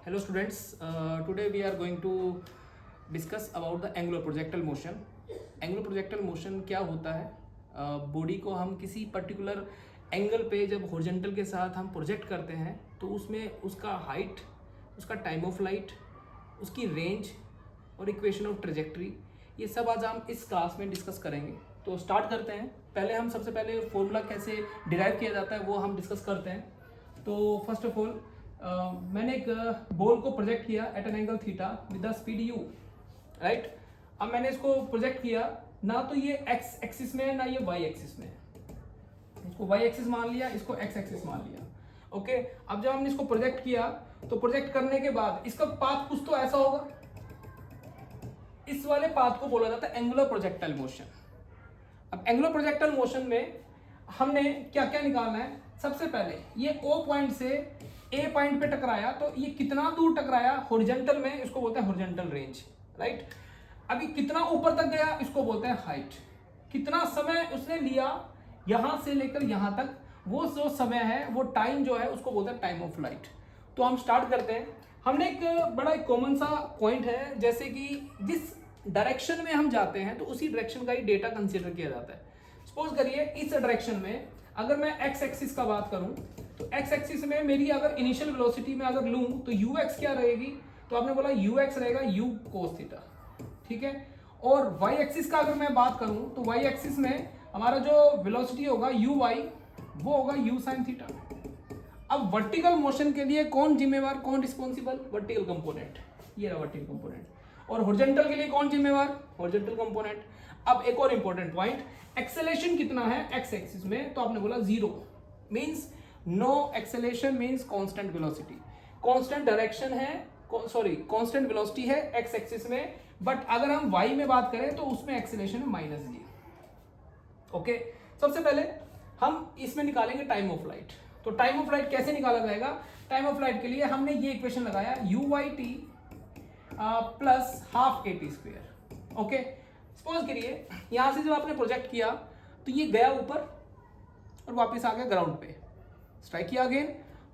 Hello students, today we are going to discuss about the angular projectile motion. Angular projectile motion क्या होता है? Body को हम किसी पर्टिकुलर एंगल पे जब हॉरिजॉन्टल के साथ हम प्रोजेक्ट करते हैं तो उसमें उसका हाइट, उसका टाइम ऑफ फ्लाइट, उसकी रेंज और इक्वेशन ऑफ ट्रेजेक्ट्री, ये सब आज हम इस क्लास में डिस्कस करेंगे. तो स्टार्ट करते हैं. पहले हम सबसे पहले फॉर्मूला कैसे डिराइव किया जाता है वो हम डिस्कस करते हैं. तो फर्स्ट ऑफ ऑल मैंने एक बॉल को प्रोजेक्ट किया at an angle theta with the speed u, right. अब मैंने इसको प्रोजेक्ट किया, ना तो ये एक्स एक्सिस में है ना ये वाई एक्सिस में है. इसको वाई एक्सिस मान लिया, इसको एक्स एक्सिस मान लिया. ओके. अब जब हमने इसको प्रोजेक्ट किया तो प्रोजेक्ट करने के बाद इसका पाथ कुछ तो ऐसा होगा. इस वाले पाथ को बोला जाता है एंगुलर प्रोजेक्टाइल मोशन. अब एंगुलर प्रोजेक्टाइल मोशन में हमने क्या क्या निकालना है. सबसे पहले ये ओ पॉइंट से ए पॉइंट पे टकराया तो ये कितना दूर टकराया हॉरिजॉन्टल में, इसको बोलते हैं हॉरिजॉन्टल रेंज, राइट. अभी कितना ऊपर तक गया इसको बोलते हैं हाइट. कितना समय उसने लिया यहां से लेकर यहां तक, वो जो समय है वो टाइम जो है उसको बोलते हैं टाइम ऑफ फ्लाइट. तो हम स्टार्ट करते हैं. हमने एक बड़ा कॉमन सा पॉइंट है, जैसे कि जिस डायरेक्शन में हम जाते हैं तो उसी डायरेक्शन का ही डेटा कंसीडर किया जाता है. सपोज करिए इस डायरेक्शन में अगर मैं एक्स एक्सिस का बात करूं तो एक्स एक्सिस में मेरी अगर इनिशियल वेलोसिटी में अगर लूं तो यू एक्स क्या रहेगी, तो आपने बोला यू एक्स रहेगा यू कोस थीटा, ठीक है. और वाई एक्सिस का अगर मैं बात करूं तो वाई एक्सिस में हमारा जो वेलोसिटी होगा यू वाई वो होगा यू साइन थीटा. अब वर्टिकल मोशन के लिए कौन जिम्मेवार, कौन रिस्पॉन्सिबल, वर्टिकल कंपोनेंट, ये रहा वर्टिकल कंपोनेंट. और हॉरिजॉन्टल के लिए कौन जिम्मेवार, हॉरिजॉन्टल कंपोनेंट. अब एक और इंपॉर्टेंट पॉइंट, एक्सेलेरेशन कितना है एक्स एक्सिस में, तो आपने बोला 0 means no acceleration means constant velocity. Constant direction है, सॉरी कांस्टेंट वेलोसिटी है एक्स एक्सिस में, बट अगर हम वाई में बात करें तो उसमें एक्सेलेरेशन है -g. ओके. सबसे पहले हम इसमें निकालेंगे टाइम ऑफ फ्लाइट. तो टाइम ऑफ फ्लाइट कैसे निकाला जाएगा. टाइम ऑफ फ्लाइट के लिए हमने ये इक्वेशन लगाया u y t plus half a t square. Okay. Suppose करिए यहां से जब आपने प्रोजेक्ट किया तो ये गया ऊपर और वापस आ गया ग्राउंड पे, स्ट्राइक किया अगेन.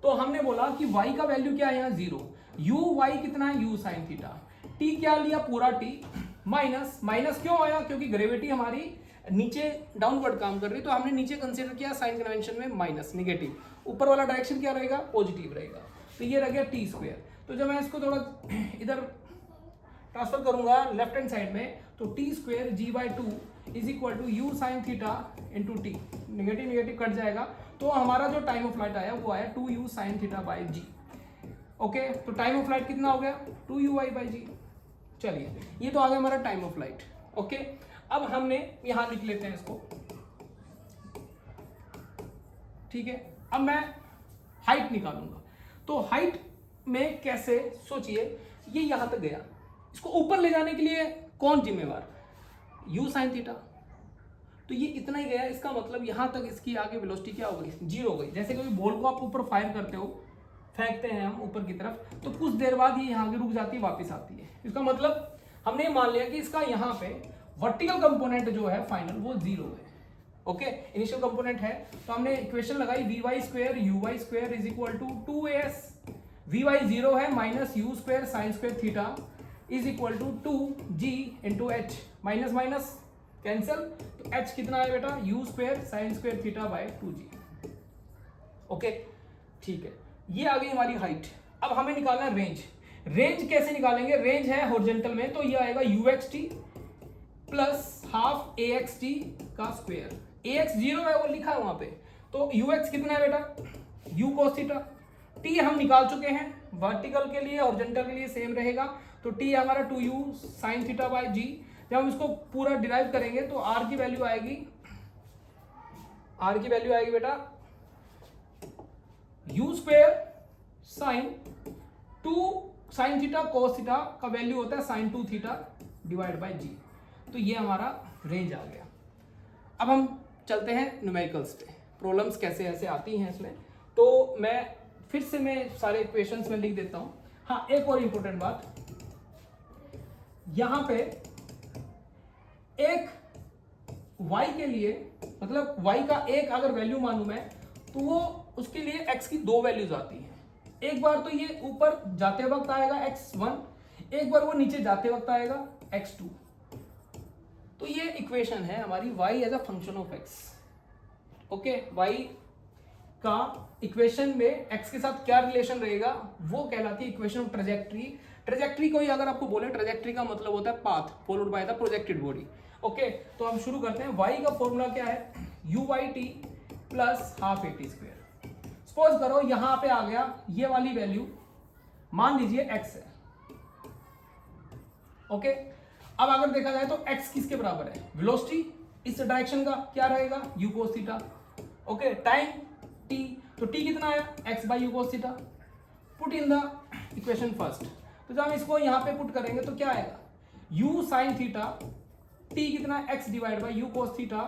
तो हमने बोला कि y का वैल्यू क्या है यहाँ 0, यू वाई कितना है यू साइन थीटा, t क्या लिया पूरा t, माइनस माइनस क्यों आया, क्योंकि ग्रेविटी हमारी नीचे डाउनवर्ड काम कर रही है तो हमने नीचे कंसीडर किया साइन कन्वेंशन में माइनस नेगेटिव, ऊपर वाला डायरेक्शन क्या रहेगा पॉजिटिव रहेगा. तो ये रह गया टी स्क्वायर. तो जब मैं इसको थोड़ा इधर ट्रांसफर करूंगा लेफ्ट हैंड साइड में तो t square g by two is equal to u sine theta into t, negative negative cut जाएगा. तो हमारा जो टाइम ऑफ फ्लाइट आया वो आया 2u sine theta by g. Okay. तो टाइम ऑफ फ्लाइट कितना हो गया 2u बाई जी. चलिए ये तो आ गया हमारा टाइम ऑफ फ्लाइट. ओके. अब हमने यहां लिख लेते हैं इसको, ठीक है. अब मैं हाइट निकालूंगा. तो हाइट में कैसे, सोचिए ये यहां तक गया, इसको ऊपर ले जाने के लिए कौन जिम्मेवार, u साइन थीटा. तो ये इतना ही गया, इसका मतलब यहां तक इसकी आगे वेलोसिटी क्या हो गई 0 हो गई. जैसे कभी बॉल को आप ऊपर फायर करते हो, फेंकते हैं हम ऊपर की तरफ, तो कुछ देर बाद ये यहां आगे रुक जाती है वापस आती है. इसका मतलब हमने मान लिया कि इसका यहां पे वर्टिकल कंपोनेंट जो है फाइनल वो 0 है. ओके. इनिशियल कंपोनेंट है तो हमने इक्वेशन लगाई v y square u y square is equal to 2as, v y 0 है minus u square sine square theta is equal to 2g into h, minus minus cancel. तो h कितना है बेटा u square sine square theta by 2g. Okay. ठीक है. ये आ गई हमारी हाइट. अब हमें निकालना है रेंज. रेंज कैसे निकालेंगे, रेंज है हॉरिजॉन्टल में तो ये आएगा uxt प्लस हाफ axt का स्क्वायर. ax 0 है वो लिखा है वहां पे, तो ux कितना है बेटा u cos थीटा. t हम निकाल चुके हैं, वर्टिकल के लिए हॉरिजॉन्टल के लिए सेम रहेगा. तो t हमारा 2u sine theta by g. जब हम इसको पूरा डिराइव करेंगे तो r की वैल्यू आएगी, r की वैल्यू आएगी बेटा u square sine 2 sine theta cos theta का वैल्यू होता है sine 2 theta divide by g. तो ये हमारा रेंज आ गया. अब हम चलते हैं न्यूमेरिकल्स पे, प्रॉब्लम्स कैसे ऐसे आती हैं इसमें. तो मैं फिर से मैं सारे इक्वेशंस में लिख देता हूं. हाँ, एक और इंपॉर्टेंट बात, यहां पे एक y के लिए, मतलब y का एक अगर वैल्यू मानूं मैं तो वो उसके लिए x की 2 वैल्यूज आती हैं. एक बार तो ये ऊपर जाते वक्त आएगा x1, एक बार वो नीचे जाते वक्त आएगा x2। तो ये इक्वेशन है हमारी y as a function of x। Okay, y का इक्वेशन में x के साथ क्या रिलेशन रहेगा वो कहलाती है इक्वेशन ऑफ ट्रेजेक्ट्री। ट्रेजेक्ट्री को ही अगर आपको बोले, ट्रेजेक्ट्री का मतलब होता है path followed by the projected body. Okay, तो हम शुरू करते हैं। y का फॉर्मूला क्या है, u/t plus half at square. Suppose करो यहां पे आ गया ये वाली वैल्यू, मान लीजिए x है। ओके, अब अगर देखा जाए तो x किसके बराबर है, वेलोसिटी इस डायरेक्शन का क्या रहेगा, u cos theta. Okay, time t, तो t कितना आया, x by u cos theta. Put in the equation first, तो जब हम इसको यहां पे पुट करेंगे तो क्या आएगा, u sin थीटा, t कितना, x divide by u cos theta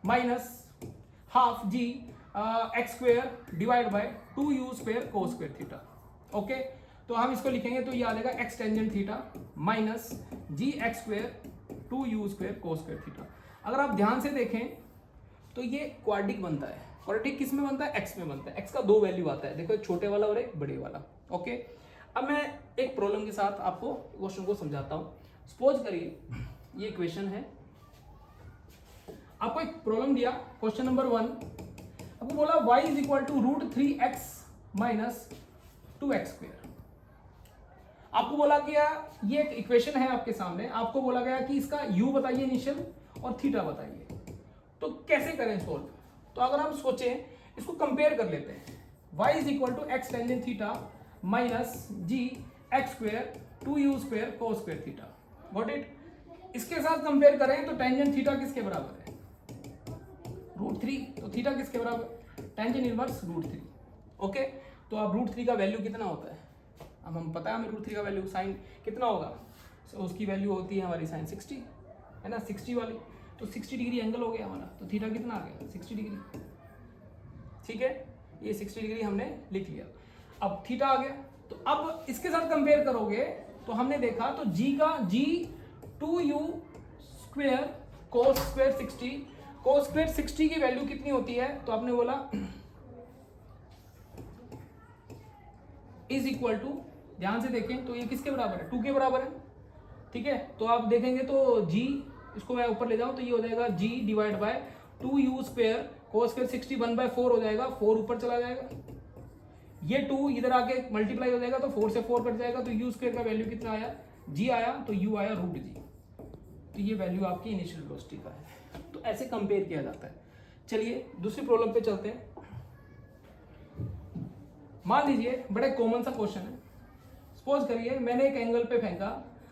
minus half g x square divide by 2u square cos square theta. Okay, तो हम इसको लिखेंगे तो ये आ जाएगा x tangent theta minus g x square 2u square cos square theta. अगर आप ध्यान से देखें तो ये क्वाड्रिक बनता है। क्वाड्रिक किस में बनता है, एक्स में बनता है। एक्स का दो वैल्यू आता है, देखो एक छोटे वाला और एक बड़े वाला। ओके, अब मैं एक प्रॉब्लम के साथ आपको क्वेश्चन को समझाता हूँ। सपोज करिए ये इक्वेशन है, आपको एक प्रॉब्लम दिया, क्वेश्चन नंबर 1, आपको बोला y is equal to √3x minus 2x square. आपको बोला गया, ये एक इक्वेशन है आपके सामने, आपको बोला गया कि इसका u बताइए इनिशियल और थीटा बताइए। तो कैसे करें सोल्व, तो अगर हम सोचें इसको कंपेयर कर लेते हैं, y is equal to x tangent theta minus g x square 2u square cos square theta. Got it. इसके साथ कंपेयर करें तो टेंजेंट थीटा किसके बराबर है, √3, तो थीटा किसके बराबर, टेंजेंट इनवर्स √3। ओके, तो अब √3 का वैल्यू कितना होता है, अब हम पता है हमें √3 का वैल्यू साइन कितना होगा, so, उसकी वैल्यू होती है हमारी साइन 60 है ना, 60 वाली, तो 60 डिग्री एंगल हो गया हमारा, तो थीटा कितना आ गया, 60 डिग्री। ठीक है, ये 60 डिग्री हमने लिख लिया। अब थीटा आ गया, तो अब इसके साथ कंपेयर करोगे तो हमने देखा तो g का g 2u square cos square 60, cos square 60 की वैल्यू कितनी होती है, तो आपने बोला इज इक्वल टू, ध्यान से देखें तो ये किसके बराबर है, 2 के बराबर है। ठीक है, तो आप देखेंगे तो g, इसको मैं ऊपर ले जाऊं तो ये हो जाएगा g divide by 2u square cos square 60 1/4 हो जाएगा, 4 ऊपर चला जाएगा, ये 2 इधर आके मल्टीप्लाई हो जाएगा तो 4 से 4 कट जाएगा, तो u स्क्वायर का वैल्यू कितना आया, g आया, तो u आया √g। तो ये वैल्यू आपकी इनिशियल वेलोसिटी का है। तो ऐसे कंपेयर किया जाता है। चलिए दूसरी प्रॉब्लम पे चलते हैं। मान लीजिए बड़े कॉमन सा क्वेश्चन है, सपोज करिए मैंने एक एंगल पे फेंका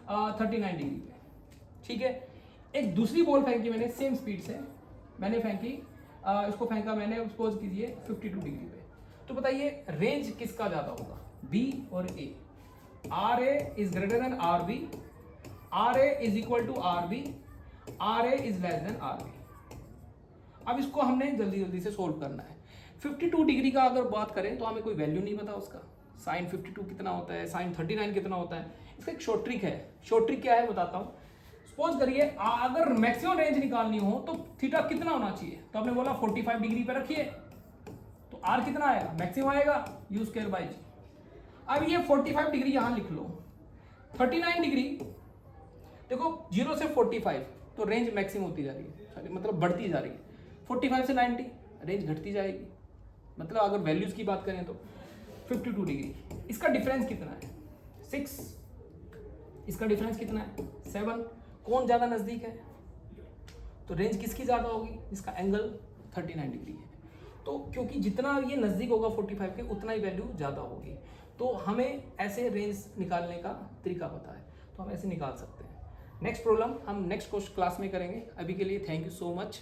39 डिग्री पे। ठीक है, एक दूसरी बॉल फेंकी मैंने सेम स्पीड से, मैंने फेंकी इसको फेंका मैंने सपोज कीजिए 52 डिग्री पे। तो बताइए रेंज किसका ज्यादा होगा, बी और A. R A is greater than R B, R A is equal to R B, R A is less than R B. अब इसको हमने जल्दी जल्दी से सोल्व करना है। 52 डिग्री का अगर बात करें तो हमें कोई वैल्यू नहीं पता उसका, साइन 52 कितना होता है, साइन 39 कितना होता है। इसका एक शॉर्ट ट्रिक है, शॉर्ट ट्रिक क्या है बताता हूँ। सपोज करिए अगर मैक्सिमम रेंज निकालनी हो तो थीटा कितना होना चाहिए, तो आपने बोला 45 डिग्री पे रखिए, तो आर कितना आएगा, मैक्सिमम आएगा यू स्क्वायर बाई जी। अब ये 45 डिग्री यहाँ लिख लो, 39 डिग्री, देखो 0 से 45 तो रेंज मैक्सिमम होती जा रही है, मतलब बढ़ती जा रही है। 45 से 90 रेंज घटती जाएगी, मतलब अगर वैल्यूज की बात करें तो 52 डिग्री। इसका डिफरेंस कितना है, 6, इसका डिफरेंस कितना है, 7। कौन ज़्यादा नज़दीक है, तो रेंज किसकी ज़्यादा होगी, इसका एंगल 39 डिग्री है। तो क्योंकि जितना ये नज़दीक होगा 45 के उतना ही वैल्यू ज़्यादा होगी, तो हमें ऐसे रेंज निकालने का तरीका पता है, तो हम ऐसे निकाल सकते हैं। नेक्स्ट प्रॉब्लम हम नेक्स्ट क्लास में करेंगे। अभी के लिए थैंक यू सो मच।